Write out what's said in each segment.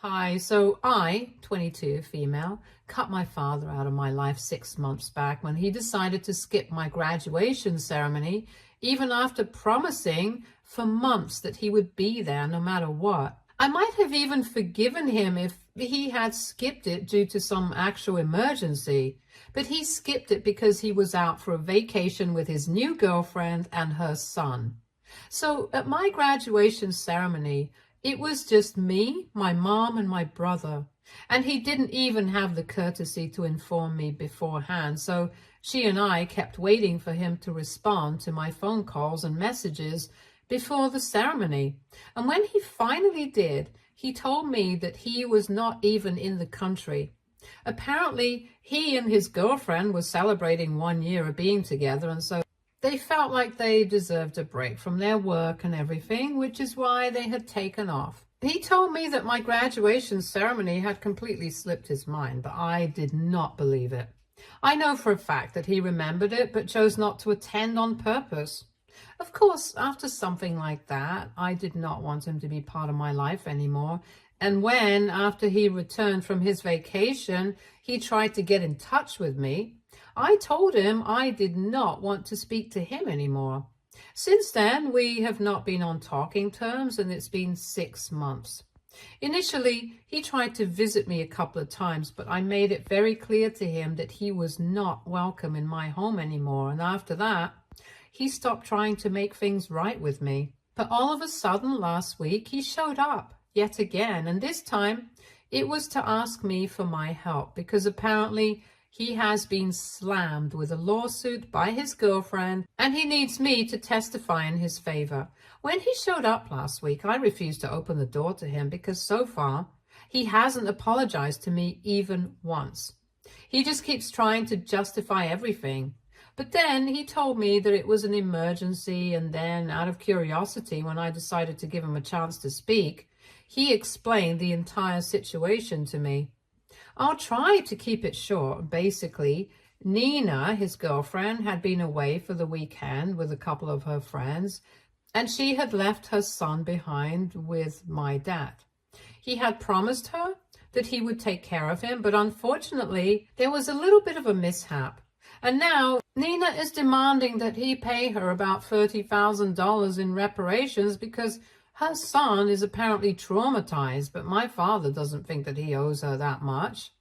Hi, so I, 22, female, cut my father out of my life 6 months back when he decided to skip my graduation ceremony, even after promising for months that he would be there no matter what. I might have even forgiven him if he had skipped it due to some actual emergency, but he skipped it because he was out for a vacation with his new girlfriend and her son. So at my graduation ceremony, it was just me, my mom, and my brother. And he didn't even have the courtesy to inform me beforehand. So she and I kept waiting for him to respond to my phone calls and messages before the ceremony. And when he finally did, he told me that he was not even in the country. Apparently, he and his girlfriend were celebrating 1 year of being together, and so they felt like they deserved a break from their work and everything, which is why they had taken off. He told me that my graduation ceremony had completely slipped his mind, but I did not believe it. I know for a fact that he remembered it, but chose not to attend on purpose. Of course, after something like that, I did not want him to be part of my life anymore. And when, after he returned from his vacation, he tried to get in touch with me, I told him I did not want to speak to him anymore. Since then, we have not been on talking terms, and it's been 6 months. Initially, he tried to visit me a couple of times, but I made it very clear to him that he was not welcome in my home anymore, and after that, he stopped trying to make things right with me. But all of a sudden, last week, he showed up yet again, and this time, it was to ask me for my help, because apparently he has been slammed with a lawsuit by his girlfriend, and he needs me to testify in his favor. When he showed up last week, I refused to open the door to him because so far, he hasn't apologized to me even once. He just keeps trying to justify everything. But then he told me that it was an emergency, and then, out of curiosity, when I decided to give him a chance to speak, he explained the entire situation to me. I'll try to keep it short. Basically, Nina, his girlfriend, had been away for the weekend with a couple of her friends, and she had left her son behind with my dad. He had promised her that he would take care of him, but unfortunately, there was a little bit of a mishap. And now Nina is demanding that he pay her about $30,000 in reparations because her son is apparently traumatized, but my father doesn't think that he owes her that much,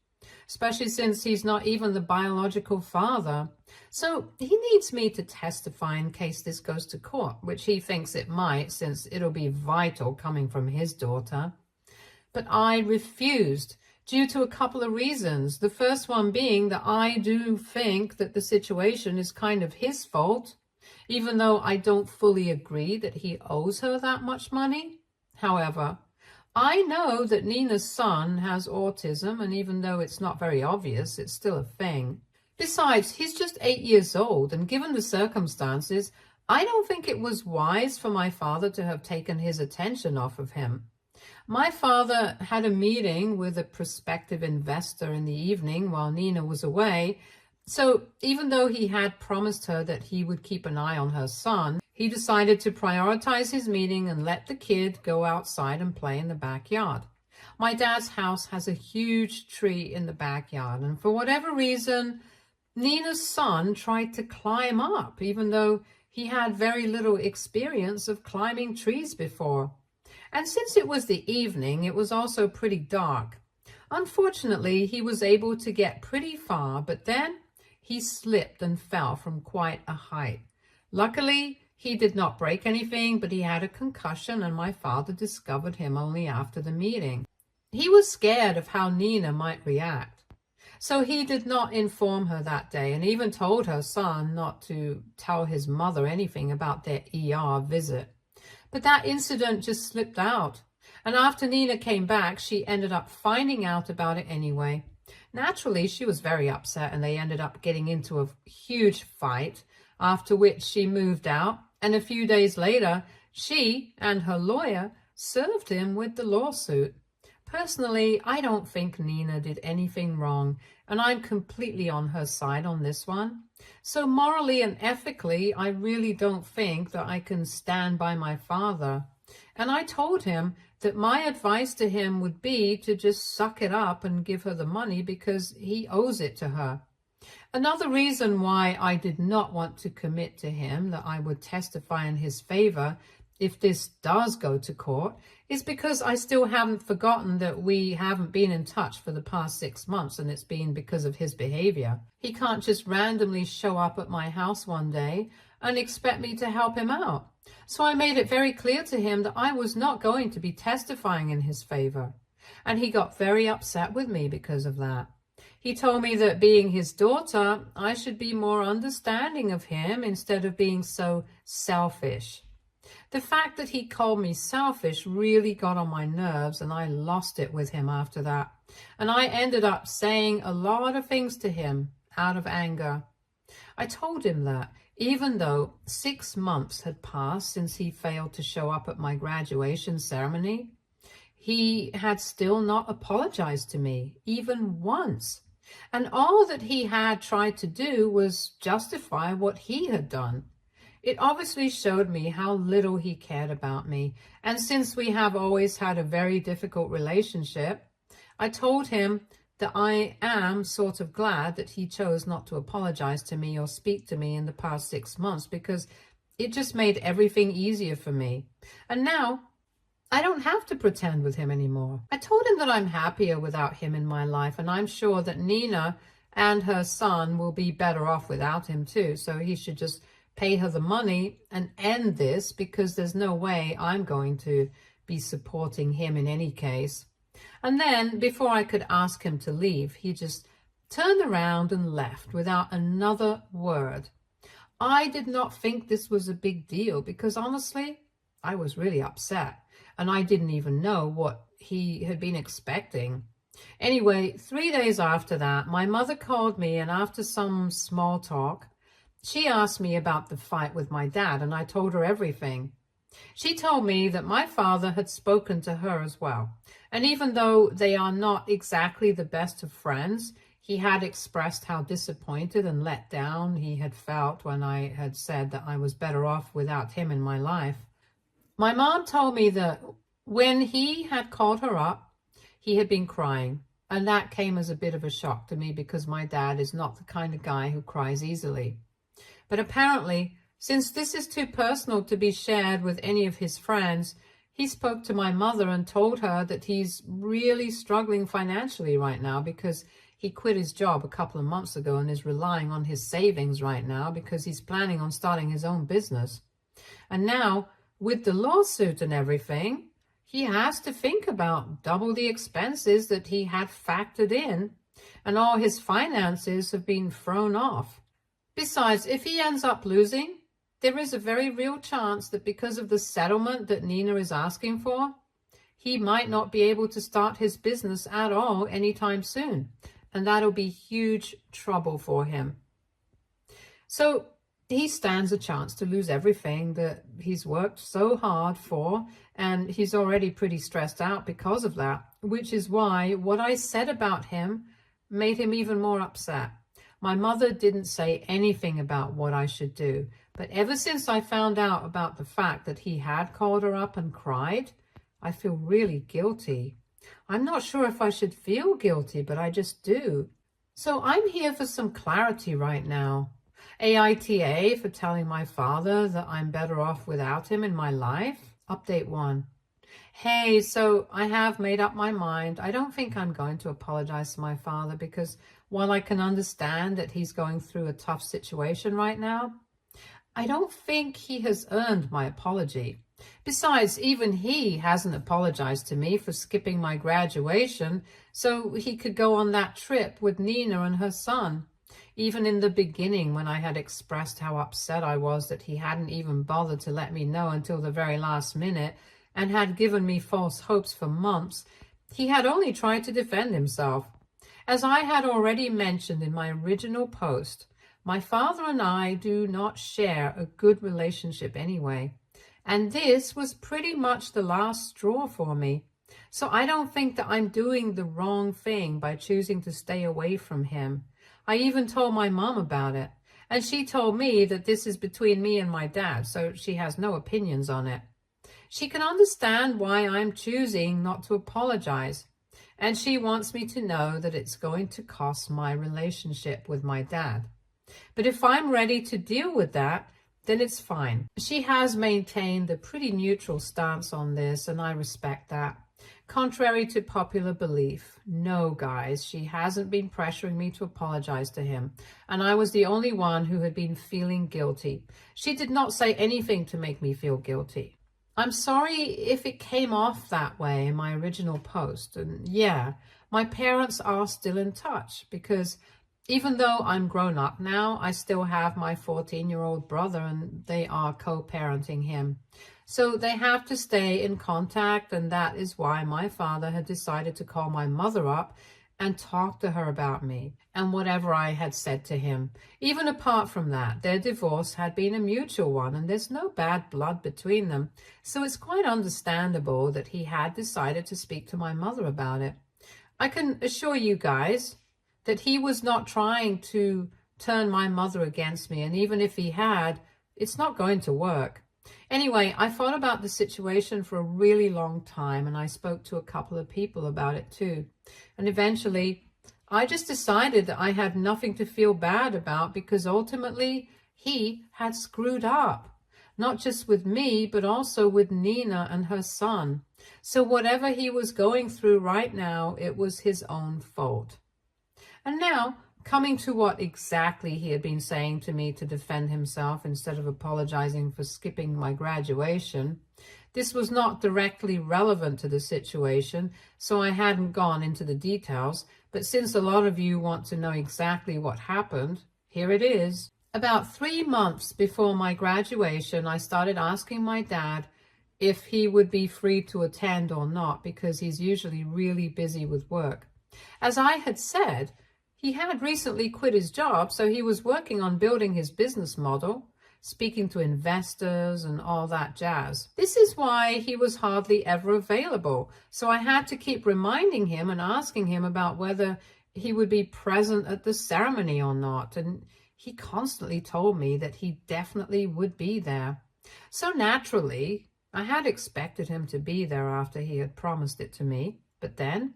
especially since he's not even the biological father. So he needs me to testify in case this goes to court, which he thinks it might, since it'll be vital coming from his daughter. But I refused due to a couple of reasons. The first one being that I do think that the situation is kind of his fault, even though I don't fully agree that he owes her that much money. However, I know that Nina's son has autism, and even though it's not very obvious, it's still a thing. Besides, he's just 8 years old, and given the circumstances, I don't think it was wise for my father to have taken his attention off of him. My father had a meeting with a prospective investor in the evening while Nina was away. So even though he had promised her that he would keep an eye on her son, he decided to prioritize his meeting and let the kid go outside and play in the backyard. My dad's house has a huge tree in the backyard, and for whatever reason, Nina's son tried to climb up, even though he had very little experience of climbing trees before. And since it was the evening, it was also pretty dark. Unfortunately, he was able to get pretty far, but then he slipped and fell from quite a height. Luckily, he did not break anything, but he had a concussion, and my father discovered him only after the meeting. He was scared of how Nina might react. So he did not inform her that day, and even told her son not to tell his mother anything about their ER visit. But that incident just slipped out. And after Nina came back, she ended up finding out about it anyway. Naturally, she was very upset, and they ended up getting into a huge fight, after which she moved out. And a few days later, she and her lawyer served him with the lawsuit. Personally, I don't think Nina did anything wrong, and I'm completely on her side on this one. So morally and ethically, I really don't think that I can stand by my father. And I told him that my advice to him would be to just suck it up and give her the money because he owes it to her. Another reason why I did not want to commit to him that I would testify in his favor if this does go to court is because I still haven't forgotten that we haven't been in touch for the past 6 months, and it's been because of his behavior. He can't just randomly show up at my house one day and expect me to help him out. So I made it very clear to him that I was not going to be testifying in his favor, and he got very upset with me because of that. He told me that being his daughter, I should be more understanding of him instead of being so selfish. The fact that he called me selfish really got on my nerves, and I lost it with him after that. And I ended up saying a lot of things to him out of anger. I told him that even though 6 months had passed since he failed to show up at my graduation ceremony, he had still not apologized to me, even once. And all that he had tried to do was justify what he had done. It obviously showed me how little he cared about me. And since we have always had a very difficult relationship, I told him that I am sort of glad that he chose not to apologize to me or speak to me in the past 6 months, because it just made everything easier for me. And now I don't have to pretend with him anymore. I told him that I'm happier without him in my life, and I'm sure that Nina and her son will be better off without him too. So he should just pay her the money and end this, because there's no way I'm going to be supporting him in any case. And then, before I could ask him to leave, he just turned around and left without another word. I did not think this was a big deal because, honestly, I was really upset, and I didn't even know what he had been expecting. Anyway, 3 days after that, my mother called me, and after some small talk, she asked me about the fight with my dad, and I told her everything. She told me that my father had spoken to her as well, and even though they are not exactly the best of friends, he had expressed how disappointed and let down he had felt when I had said that I was better off without him in my life. My mom told me that when he had called her up, he had been crying, and that came as a bit of a shock to me because my dad is not the kind of guy who cries easily. But apparently, since this is too personal to be shared with any of his friends, he spoke to my mother and told her that he's really struggling financially right now because he quit his job a couple of months ago and is relying on his savings right now because he's planning on starting his own business. And now, with the lawsuit and everything, he has to think about double the expenses that he had factored in, and all his finances have been thrown off. Besides, if he ends up losing, there is a very real chance that because of the settlement that Nina is asking for, he might not be able to start his business at all anytime soon, and that'll be huge trouble for him. So he stands a chance to lose everything that he's worked so hard for, and he's already pretty stressed out because of that, which is why what I said about him made him even more upset. My mother didn't say anything about what I should do, but ever since I found out about the fact that he had called her up and cried, I feel really guilty. I'm not sure if I should feel guilty, but I just do. So I'm here for some clarity right now. AITA for telling my father that I'm better off without him in my life. Update 1. Hey, so I have made up my mind. I don't think I'm going to apologize to my father because while I can understand that he's going through a tough situation right now, I don't think he has earned my apology. Besides, even he hasn't apologized to me for skipping my graduation so he could go on that trip with Nina and her son. Even in the beginning, when I had expressed how upset I was that he hadn't even bothered to let me know until the very last minute and had given me false hopes for months, he had only tried to defend himself. As I had already mentioned in my original post, my father and I do not share a good relationship anyway, and this was pretty much the last straw for me. So I don't think that I'm doing the wrong thing by choosing to stay away from him. I even told my mom about it, and she told me that this is between me and my dad, so she has no opinions on it. She can understand why I'm choosing not to apologize. And she wants me to know that it's going to cost my relationship with my dad. But if I'm ready to deal with that, then it's fine. She has maintained a pretty neutral stance on this, and I respect that. Contrary to popular belief, no, guys, she hasn't been pressuring me to apologize to him, and I was the only one who had been feeling guilty. She did not say anything to make me feel guilty. I'm sorry if it came off that way in my original post, and yeah, my parents are still in touch because even though I'm grown up now, I still have my 14-year-old brother and they are co-parenting him. So they have to stay in contact, and that is why my father had decided to call my mother up and talk to her about me and whatever I had said to him. Even apart from that, their divorce had been a mutual one and there's no bad blood between them. So it's quite understandable that he had decided to speak to my mother about it. I can assure you guys that he was not trying to turn my mother against me, and even if he had, it's not going to work. Anyway, I thought about the situation for a really long time, and I spoke to a couple of people about it too. And eventually, I just decided that I had nothing to feel bad about because ultimately he had screwed up. Not just with me, but also with Nina and her son. So whatever he was going through right now, it was his own fault. And now, coming to what exactly he had been saying to me to defend himself instead of apologizing for skipping my graduation, this was not directly relevant to the situation, so I hadn't gone into the details, but since a lot of you want to know exactly what happened, here it is. About 3 months before my graduation, I started asking my dad if he would be free to attend or not, because he's usually really busy with work. As I had said, he had recently quit his job, so he was working on building his business model, speaking to investors and all that jazz. This is why he was hardly ever available, so I had to keep reminding him and asking him about whether he would be present at the ceremony or not, and he constantly told me that he definitely would be there. So naturally, I had expected him to be there after he had promised it to me, but then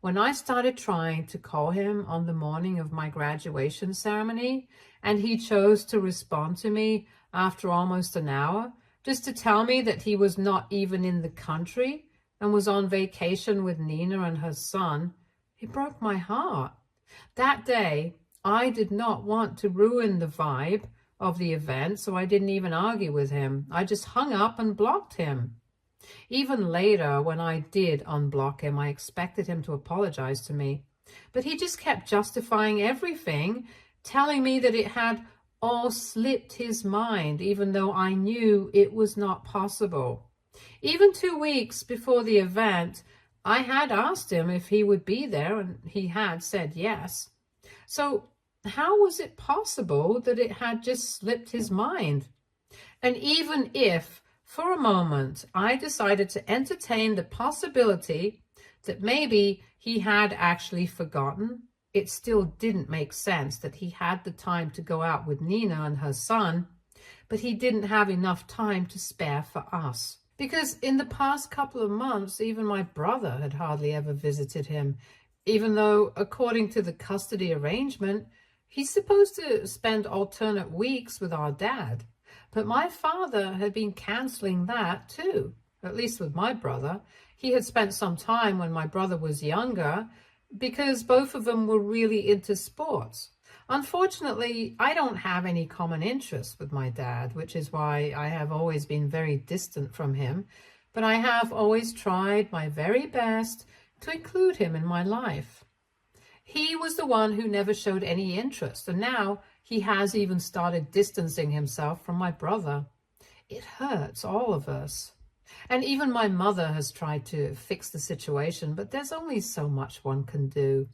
when I started trying to call him on the morning of my graduation ceremony, and he chose to respond to me after almost an hour, just to tell me that he was not even in the country and was on vacation with Nina and her son, it broke my heart. That day, I did not want to ruin the vibe of the event, so I didn't even argue with him. I just hung up and blocked him. Even later, when I did unblock him, I expected him to apologize to me. But he just kept justifying everything, telling me that it had all slipped his mind, even though I knew it was not possible. Even 2 weeks before the event, I had asked him if he would be there, and he had said yes. So how was it possible that it had just slipped his mind? And even if for a moment, I decided to entertain the possibility that maybe he had actually forgotten, it still didn't make sense that he had the time to go out with Nina and her son, but he didn't have enough time to spare for us. Because in the past couple of months, even my brother had hardly ever visited him, even though, according to the custody arrangement, he's supposed to spend alternate weeks with our dad. But my father had been canceling that too, at least with my brother. He had spent some time when my brother was younger because both of them were really into sports. Unfortunately, I don't have any common interests with my dad, which is why I have always been very distant from him. But I have always tried my very best to include him in my life. He was the one who never showed any interest, and now he has even started distancing himself from my brother. It hurts all of us. And even my mother has tried to fix the situation, but there's only so much one can do.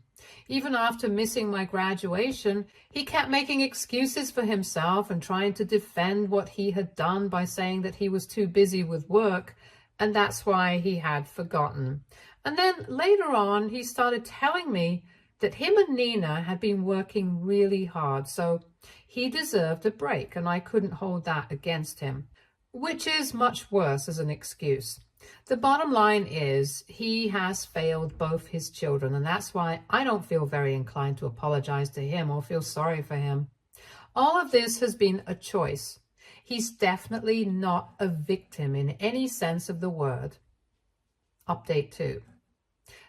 Even after missing my graduation, he kept making excuses for himself and trying to defend what he had done by saying that he was too busy with work, and that's why he had forgotten. And then later on, he started telling me that him and Nina had been working really hard, so he deserved a break, and I couldn't hold that against him. which is much worse as an excuse. The bottom line is he has failed both his children, and that's why I don't feel very inclined to apologize to him or feel sorry for him. All of this has been a choice. He's definitely not a victim in any sense of the word. Update 2.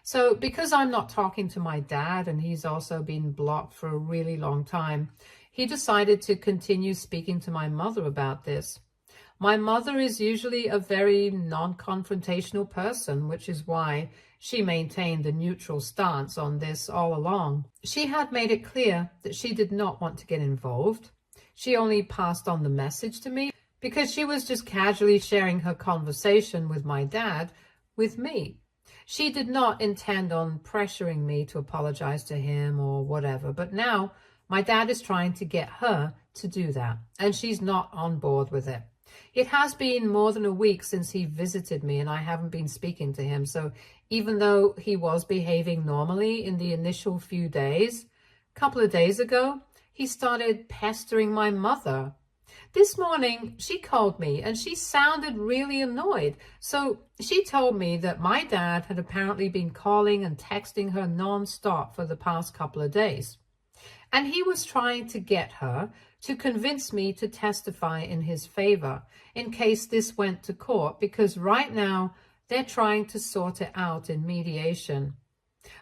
So because I'm not talking to my dad and he's also been blocked for a really long time, he decided to continue speaking to my mother about this. My mother is usually a very non-confrontational person, which is why she maintained a neutral stance on this all along. She had made it clear that she did not want to get involved. She only passed on the message to me because she was just casually sharing her conversation with my dad with me. She did not intend on pressuring me to apologize to him or whatever, but now my dad is trying to get her to do that, and she's not on board with it. It has been more than a week since he visited me and I haven't been speaking to him. So even though he was behaving normally in the initial few days, a couple of days ago, he started pestering my mother. This morning, she called me and she sounded really annoyed. So she told me that my dad had apparently been calling and texting her nonstop for the past couple of days. And he was trying to get her to convince me to testify in his favor in case this went to court, because right now they're trying to sort it out in mediation.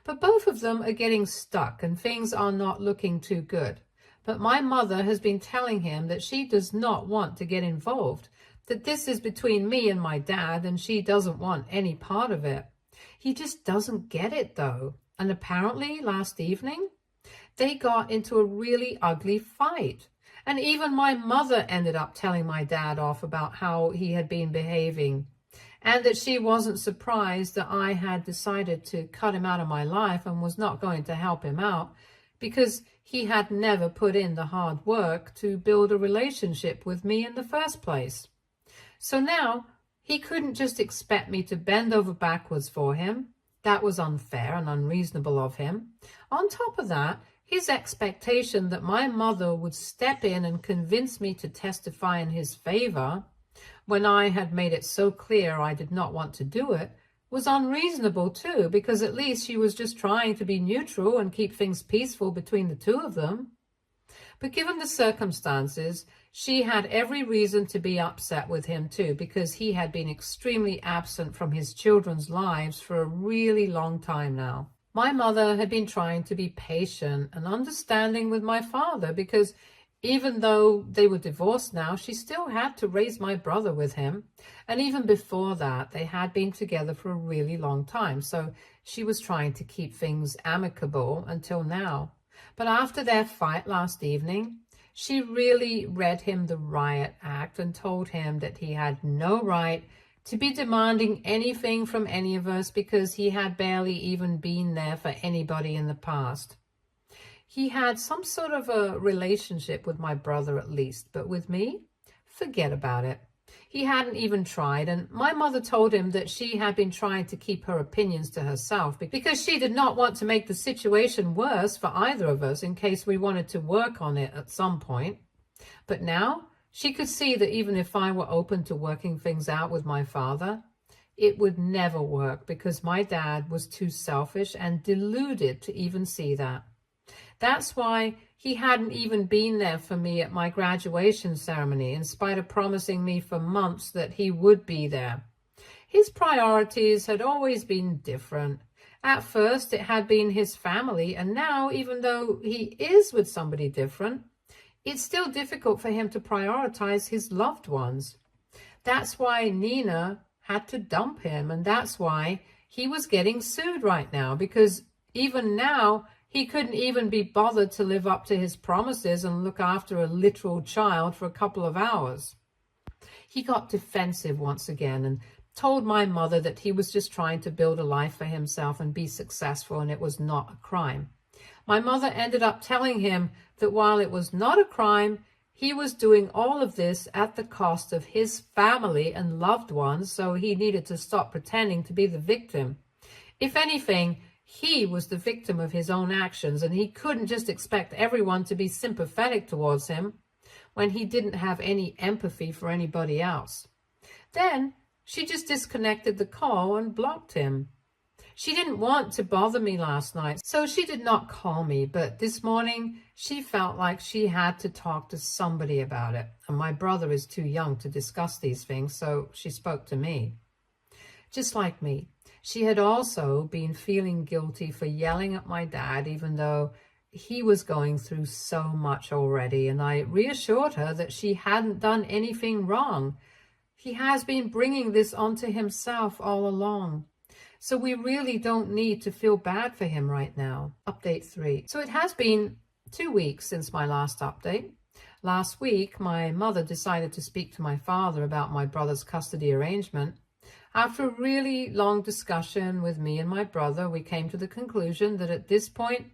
But both of them are getting stuck and things are not looking too good. But my mother has been telling him that she does not want to get involved, that this is between me and my dad and she doesn't want any part of it. He just doesn't get it though. And apparently last evening, they got into a really ugly fight. And even my mother ended up telling my dad off about how he had been behaving, and that she wasn't surprised that I had decided to cut him out of my life and was not going to help him out because he had never put in the hard work to build a relationship with me in the first place. So now he couldn't just expect me to bend over backwards for him. That was unfair and unreasonable of him. On top of that, his expectation that my mother would step in and convince me to testify in his favor when I had made it so clear I did not want to do it was unreasonable too, because at least she was just trying to be neutral and keep things peaceful between the two of them. But given the circumstances, she had every reason to be upset with him too, because he had been extremely absent from his children's lives for a really long time now. My mother had been trying to be patient and understanding with my father because even though they were divorced now, she still had to raise my brother with him. And even before that, they had been together for a really long time. So she was trying to keep things amicable until now. But after their fight last evening, she really read him the riot act and told him that he had no right to be demanding anything from any of us because he had barely even been there for anybody in the past. He had some sort of a relationship with my brother at least, but with me, forget about it. He hadn't even tried, and my mother told him that she had been trying to keep her opinions to herself because she did not want to make the situation worse for either of us in case we wanted to work on it at some point. But now, she could see that even if I were open to working things out with my father, it would never work because my dad was too selfish and deluded to even see that. That's why he hadn't even been there for me at my graduation ceremony, in spite of promising me for months that he would be there. His priorities had always been different. At first, it had been his family, and now, even though he is with somebody different, it's still difficult for him to prioritize his loved ones. That's why Nina had to dump him, and that's why he was getting sued right now, because even now, he couldn't even be bothered to live up to his promises and look after a literal child for a couple of hours. He got defensive once again and told my mother that he was just trying to build a life for himself and be successful, and it was not a crime. My mother ended up telling him that while it was not a crime, he was doing all of this at the cost of his family and loved ones, so he needed to stop pretending to be the victim. If anything, he was the victim of his own actions, and he couldn't just expect everyone to be sympathetic towards him. when he didn't have any empathy for anybody else. Then she just disconnected the call and blocked him. She didn't want to bother me last night, so she did not call me, but this morning she felt like she had to talk to somebody about it, and my brother is too young to discuss these things, so she spoke to me. Just like me, she had also been feeling guilty for yelling at my dad, even though he was going through so much already, and I reassured her that she hadn't done anything wrong. He has been bringing this onto himself all along. So we really don't need to feel bad for him right now. Update 3. So it has been 2 weeks since my last update. Last week, my mother decided to speak to my father about my brother's custody arrangement. After a really long discussion with me and my brother, we came to the conclusion that at this point,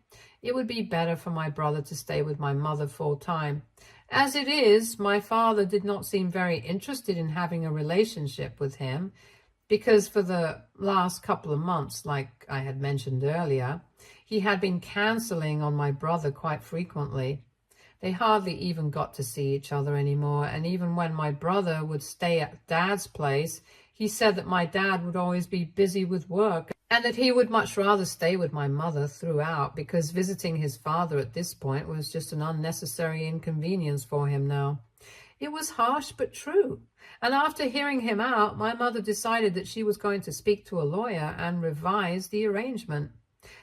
it would be better for my brother to stay with my mother full time. As it is, my father did not seem very interested in having a relationship with him, because for the last couple of months, like I had mentioned earlier, he had been canceling on my brother quite frequently. They hardly even got to see each other anymore, and even when my brother would stay at Dad's place, he said that my dad would always be busy with work and that he would much rather stay with my mother throughout, because visiting his father at this point was just an unnecessary inconvenience for him now. It was harsh but true. And after hearing him out, my mother decided that she was going to speak to a lawyer and revise the arrangement.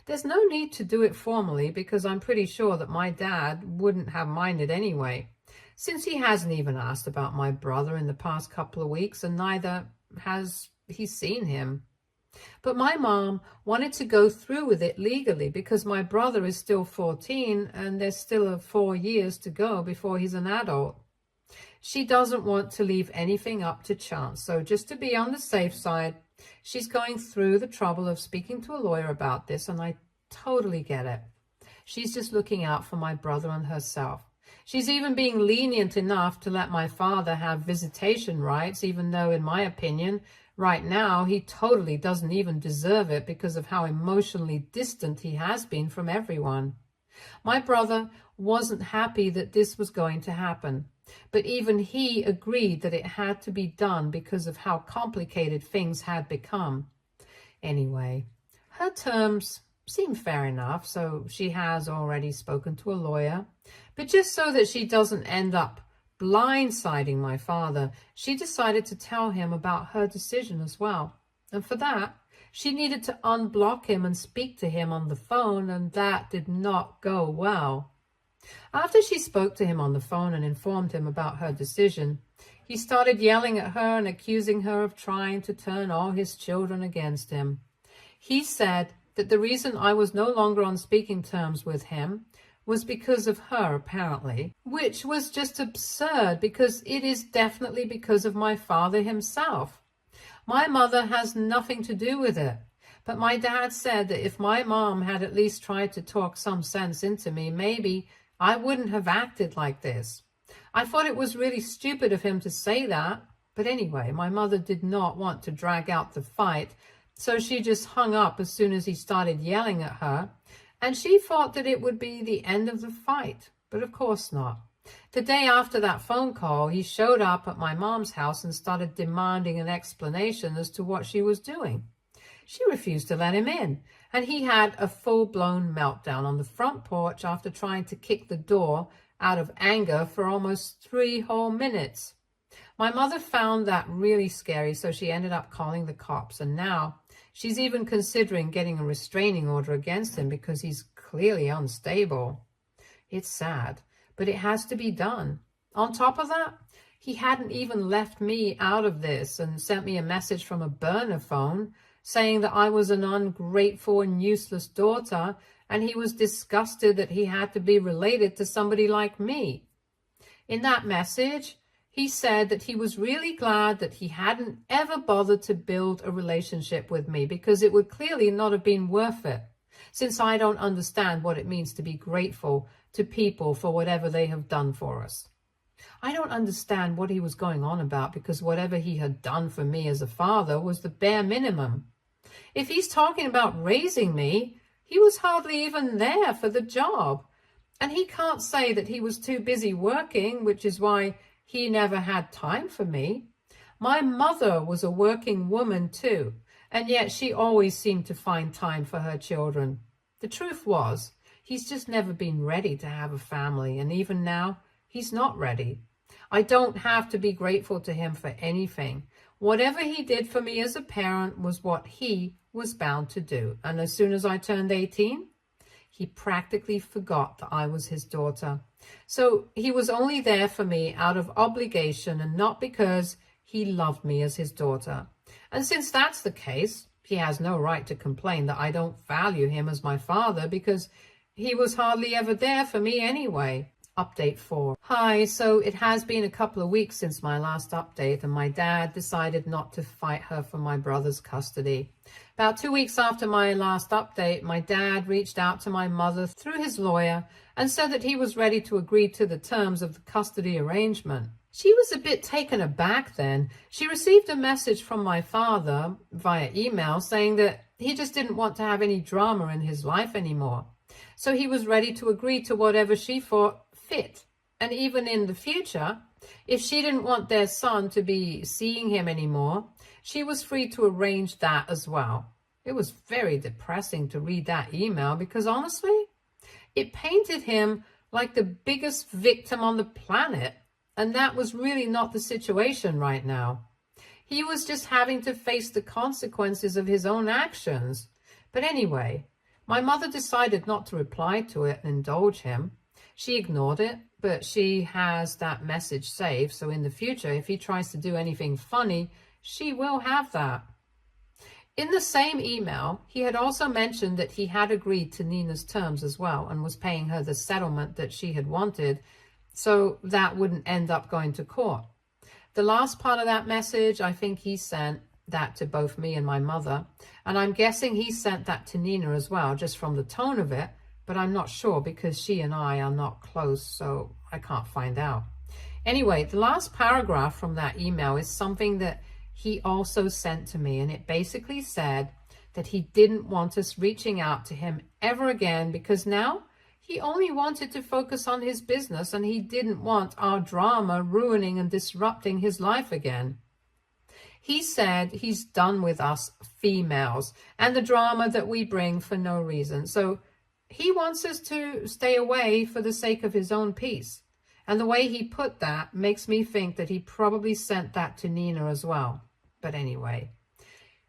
There's no need to do it formally, because I'm pretty sure that my dad wouldn't have minded anyway, since he hasn't even asked about my brother in the past couple of weeks, and neither has he seen him. But my mom wanted to go through with it legally, because my brother is still 14 and there's still 4 years to go before he's an adult. She doesn't want to leave anything up to chance, so just to be on the safe side, she's going through the trouble of speaking to a lawyer about this, and I totally get it. She's just looking out for my brother and herself. She's even being lenient enough to let my father have visitation rights, even though, in my opinion, right now he totally doesn't even deserve it because of how emotionally distant he has been from everyone. My brother wasn't happy that this was going to happen, but even he agreed that it had to be done because of how complicated things had become. Anyway, her terms seem fair enough, so she has already spoken to a lawyer. But just so that she doesn't end up blindsiding my father, she decided to tell him about her decision as well. And for that, she needed to unblock him and speak to him on the phone, and that did not go well. After she spoke to him on the phone and informed him about her decision, he started yelling at her and accusing her of trying to turn all his children against him. He said that the reason I was no longer on speaking terms with him was because of her, apparently, which was just absurd, because it is definitely because of my father himself. My mother has nothing to do with it. But my dad said that if my mom had at least tried to talk some sense into me, maybe I wouldn't have acted like this. I thought it was really stupid of him to say that. But anyway, my mother did not want to drag out the fight, so she just hung up as soon as he started yelling at her, and she thought that it would be the end of the fight. But of course not. The day after that phone call, he showed up at my mom's house and started demanding an explanation as to what she was doing. She refused to let him in, and he had a full-blown meltdown on the front porch after trying to kick the door out of anger for almost 3 whole minutes. My mother found that really scary, so she ended up calling the cops, and now she's even considering getting a restraining order against him because he's clearly unstable. It's sad, but it has to be done. On top of that, he hadn't even left me out of this and sent me a message from a burner phone saying that I was an ungrateful and useless daughter, and he was disgusted that he had to be related to somebody like me. In that message, he said that he was really glad that he hadn't ever bothered to build a relationship with me, because it would clearly not have been worth it, since I don't understand what it means to be grateful to people for whatever they have done for us. I don't understand what he was going on about, because whatever he had done for me as a father was the bare minimum. If he's talking about raising me, he was hardly even there for the job. And he can't say that he was too busy working, which is why he never had time for me. My mother was a working woman too, and yet she always seemed to find time for her children. The truth was, he's just never been ready to have a family, and even now, he's not ready. I don't have to be grateful to him for anything. Whatever he did for me as a parent was what he was bound to do. And as soon as I turned 18, he practically forgot that I was his daughter. So he was only there for me out of obligation and not because he loved me as his daughter. And since that's the case, he has no right to complain that I don't value him as my father because he was hardly ever there for me anyway. Update 4. Hi, so it has been a couple of weeks since my last update and my dad decided not to fight her for my brother's custody. About 2 weeks after my last update, my dad reached out to my mother through his lawyer and said that he was ready to agree to the terms of the custody arrangement. She was a bit taken aback then. She received a message from my father via email saying that he just didn't want to have any drama in his life anymore. So he was ready to agree to whatever she thought fit. And even in the future, if she didn't want their son to be seeing him anymore, she was free to arrange that as well. It was very depressing to read that email because honestly, it painted him like the biggest victim on the planet. And that was really not the situation right now. He was just having to face the consequences of his own actions. But anyway, my mother decided not to reply to it and indulge him. She ignored it, but she has that message saved. So in the future, if he tries to do anything funny, she will have that. In the same email, he had also mentioned that he had agreed to Nina's terms as well and was paying her the settlement that she had wanted, so that wouldn't end up going to court. The last part of that message, I think he sent that to both me and my mother, and I'm guessing he sent that to Nina as well, just from the tone of it, but I'm not sure because she and I are not close, so I can't find out. Anyway, the last paragraph from that email is something that he also sent to me, and it basically said that he didn't want us reaching out to him ever again because now he only wanted to focus on his business and he didn't want our drama ruining and disrupting his life again. He said he's done with us females and the drama that we bring for no reason. So he wants us to stay away for the sake of his own peace. And the way he put that makes me think that he probably sent that to Nina as well. But anyway,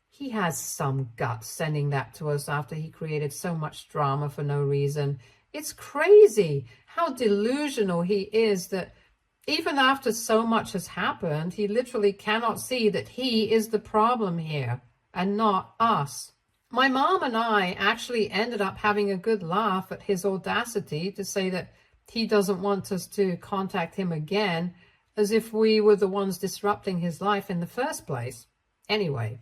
he has some guts sending that to us after he created so much drama for no reason. It's crazy how delusional he is that even after so much has happened, he literally cannot see that he is the problem here and not us. My mom and I actually ended up having a good laugh at his audacity to say that he doesn't want us to contact him again, as if we were the ones disrupting his life in the first place. Anyway,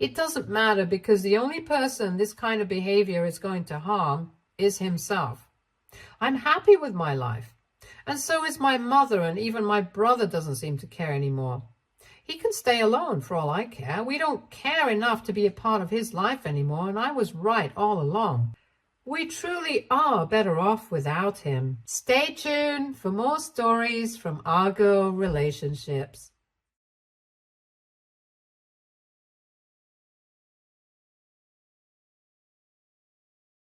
it doesn't matter because the only person this kind of behavior is going to harm is himself. I'm happy with my life, and so is my mother, and even my brother doesn't seem to care anymore. He can stay alone for all I care. We don't care enough to be a part of his life anymore, and I was right all along. We truly are better off without him. Stay tuned for more stories from Argo Relationships.